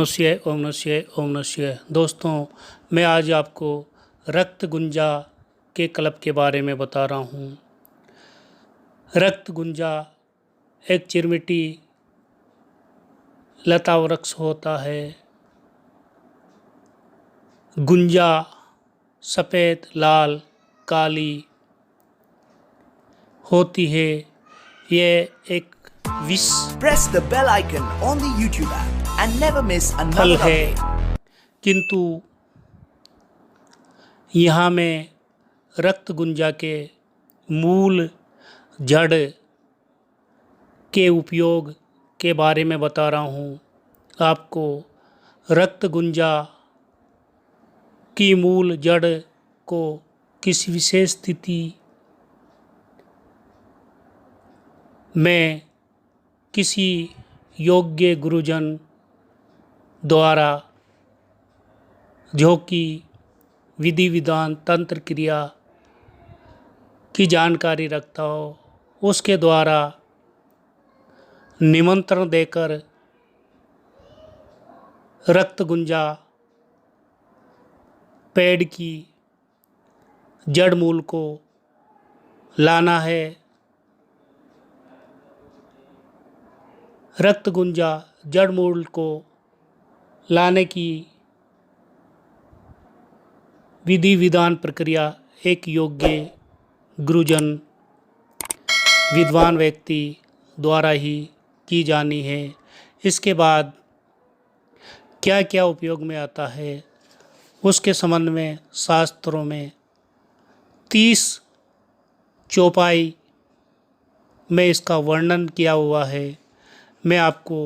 ओम नमः शिवाय। दोस्तों, मैं आज आपको रक्त गुंजा के क्लब के बारे में बता रहा हूँ। रक्त गुंजा एक चिरमिटी लता वृक्ष होता है। गुंजा सफ़ेद, लाल, काली होती है। ये एक विष Press the bell icon on the YouTube app and never miss फल another है, update. किंतु यहाँ मैं रक्त गुंजा के मूल जड़ के उपयोग के बारे में बता रहा हूँ। आपको रक्त गुंजा की मूल जड़ को किसी विशेष स्थिति में किसी योग्य गुरुजन द्वारा, जो कि विधि विधान तंत्र क्रिया की जानकारी रखता हो, उसके द्वारा निमंत्रण देकर रक्त गुंजा पेड़ की जड़ मूल को लाना है। रक्त गुंजा जड़ मूल को लाने की विधि विधान प्रक्रिया एक योग्य गुरुजन, विद्वान व्यक्ति द्वारा ही की जानी है। इसके बाद क्या क्या उपयोग में आता है, उसके संबंध में शास्त्रों में 30 चौपाई में इसका वर्णन किया हुआ है। मैं आपको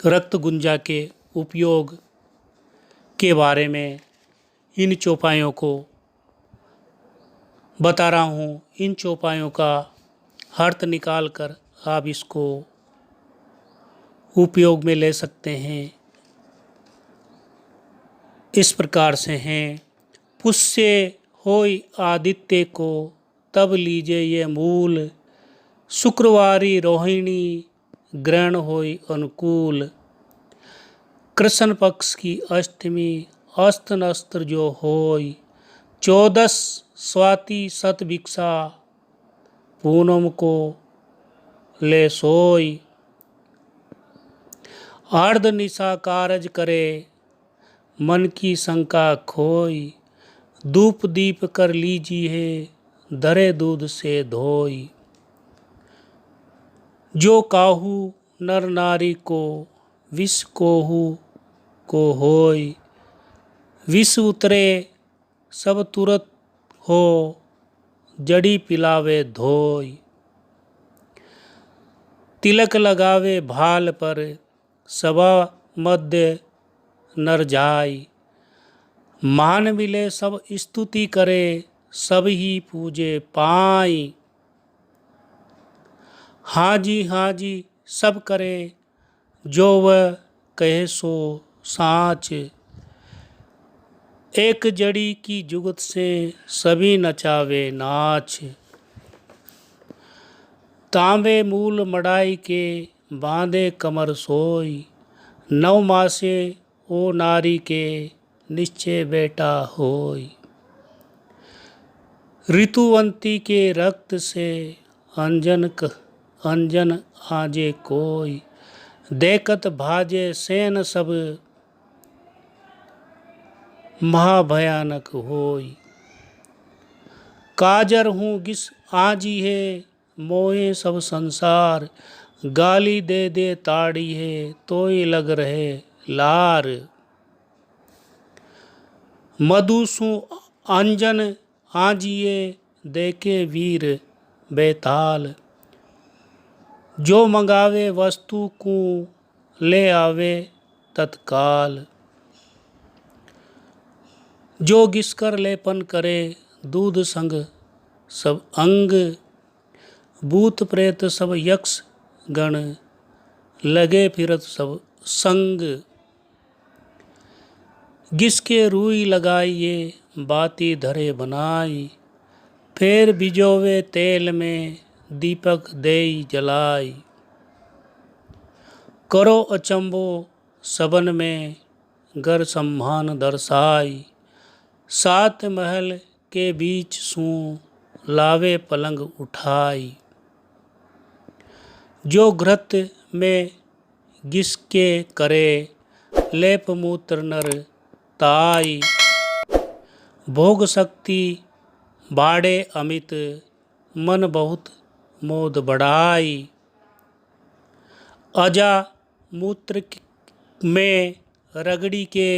रक्त गुंजा के उपयोग के बारे में इन चौपाइयों को बता रहा हूँ। इन चौपाइयों का अर्थ निकाल कर आप इसको उपयोग में ले सकते हैं। इस प्रकार से हैं। पुष्य होय आदित्य को तब लीजिए ये मूल, शुक्रवारी रोहिणी ग्रहण होय अनुकूल, कृष्ण पक्ष की अष्टमी अस्त नस्त्र जो होय, 14 स्वाति सत भिक्षा पूनम को ले सोय, अर्ध निशा कारज करे मन की शंका खोय, धूप दीप कर लीजिए धरे दूध से धोय, जो काहू नर नारी को विष कोहू को होय, विष उतरे सब तुरत हो जड़ी पिलावे धोय, तिलक लगावे भाल पर सभा मध्य नर जाय, मान मिले सब स्तुति करे सब ही पूजे पाई, हाँ जी सब करे जो वह कहे सो साँच, एक जड़ी की जुगत से सभी नचावे नाच, तांबे मूल मड़ाई के बांधे कमर सोई, 9 मासे ओ नारी के निश्चय बेटा होय, ऋतुवंती के रक्त से अंजन आजे कोई, देखत भाजे सेन सब महाभयानक होय, काजर हूँ गिस आजी है मोहे सब संसार, गाली दे दे ताड़ी है तोय लग रहे लार, मधुसु अंजन आजिए देखे वीर बेताल, जो मंगावे वस्तु को ले आवे तत्काल, जो घिसकर लेपन करे दूध संग सब अंग, भूत प्रेत सब यक्ष गण लगे फिरत सब संग, घिसके रूई लगाइए बाती धरे बनाई, फिर भिजोवे तेल में दीपक देई जलाई, करो अचंबो सबन में गर सम्मान दर्शाई। सात महल के बीच सूं लावे पलंग उठाई। जो घृत में घिस के करे लेप मूत्र नर ताई। भोग शक्ति बाड़े अमित मन बहुत मोद बढ़ाई। अजा मूत्र में रगड़ी के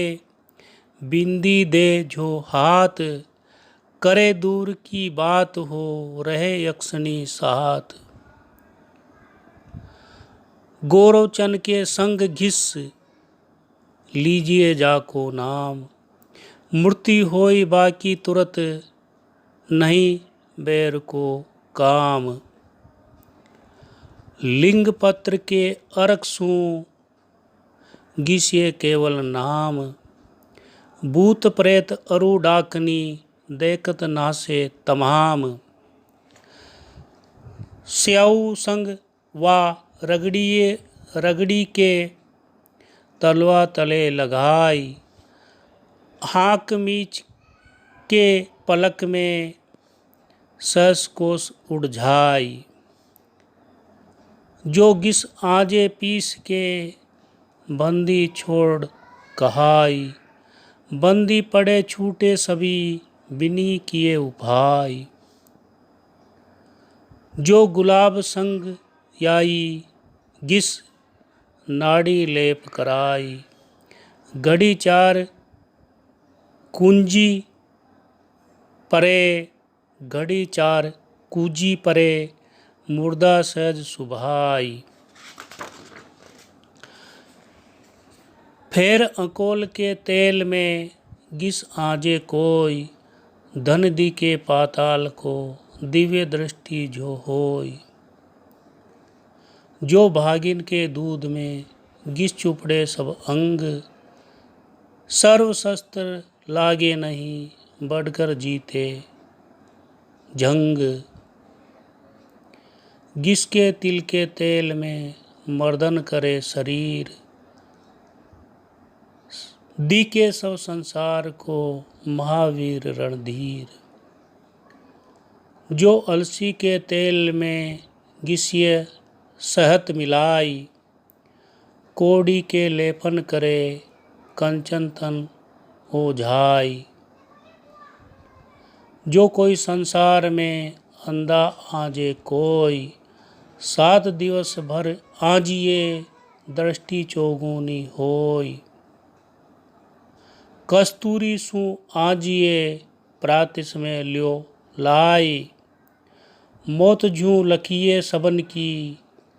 बिंदी दे जो हाथ। करे दूर की बात हो रहे यक्षिणी साथ। गोरोचन के संग घिस लीजिए जाको नाम। मूर्ति होई बाकी तुरत नहीं बैर को काम। लिंग पत्र के अर्क सूं घिसिए केवल नाम। भूत प्रेत अरु डाकनी देखत नासे तमाम। स्याऊ संग वा रगड़ी के तलवा तले लगाई। हाक मीच के पलक में सहस कोस उड़ जाई। जो घिस आजे पीस के बंदी छोड़ कहाई। बंदी पड़े छूटे सभी बिनी किए उपाय। जो गुलाब संग याई घिस नाड़ी लेप कराई। घड़ी चार कुंजी परे घड़ी चार कूजी परे मुर्दा सहज सुभाई। फेर अंकोल के तेल में घिस आजे कोई। धन दी के पाताल को दिव्य दृष्टि जो होई। जो भागिन के दूध में घिस चुपड़े सब अंग। सर्व शस्त्र लागे नहीं बढ़कर जीते जंग। घिस के तिल के तेल में मर्दन करे शरीर। दी के सब संसार को महावीर रणधीर। जो अलसी के तेल में घिसिए शहद मिलाई। कोड़ी के लेपन करे कंचन तन ओझाई। जो कोई संसार में अंधा आजे कोई। 7 दिवस भर आजिए दृष्टि चौगुनी होई। कस्तूरी सु आजिए प्रातिस में लियो लाई। मौत जूं लखिए सबन की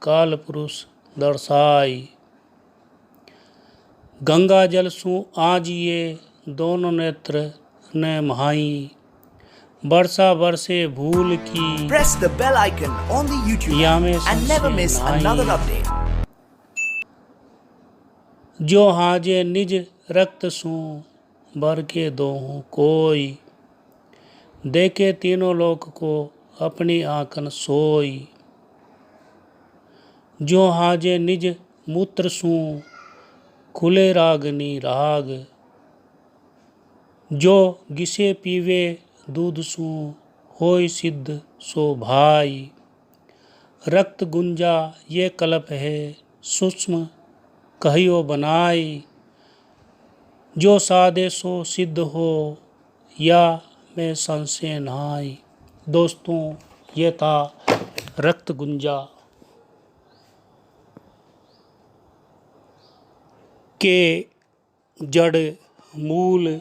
काल पुरुष दर्शाई। गंगा जल सु आजिए दोनों नेत्र न महाई। वर्षा वर्षे भूल की Press the bell icon on the YouTube या app में and never सबसे miss नाई। another update. जो हाजे निज रक्त सु भर के दोहूं कोई। देखे तीनों लोक को अपनी आंकन सोई। जो हाजे निज मूत्र सु खुले रागनी राग। जो घिसे पीवे दूध सु होय सिद्ध सो भाई। रक्त गुंजा ये कल्प है सूक्ष्म कहियो बनाई। जो सादे सो सिद्ध हो या में संशय नाई। दोस्तों, ये था रक्त गुंजा के जड़ मूल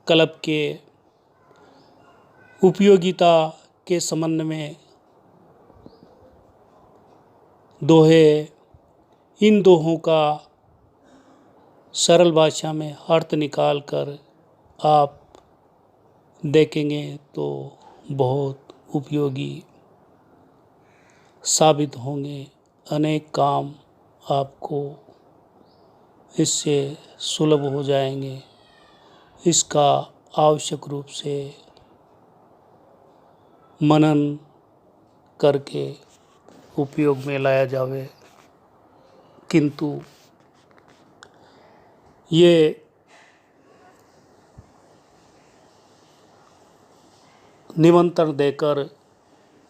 कल्प के उपयोगिता के संबंध में दोहे। इन दोहों का सरल भाषा में अर्थ निकाल कर आप देखेंगे तो बहुत उपयोगी साबित होंगे। अनेक काम आपको इससे सुलभ हो जाएंगे। इसका आवश्यक रूप से मनन करके उपयोग में लाया जावे। किंतु ये निमंत्रण देकर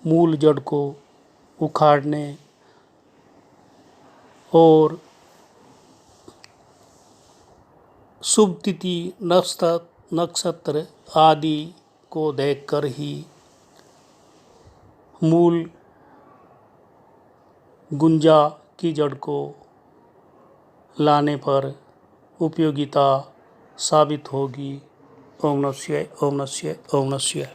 मूल जड़ को उखाड़ने और शुभ तिथि नक्षत्र आदि को देखकर ही मूल गुंजा की जड़ को लाने पर उपयोगिता साबित होगी। ओम नमः शिवाय, ओम नमः शिवाय, ओम नमः शिवाय।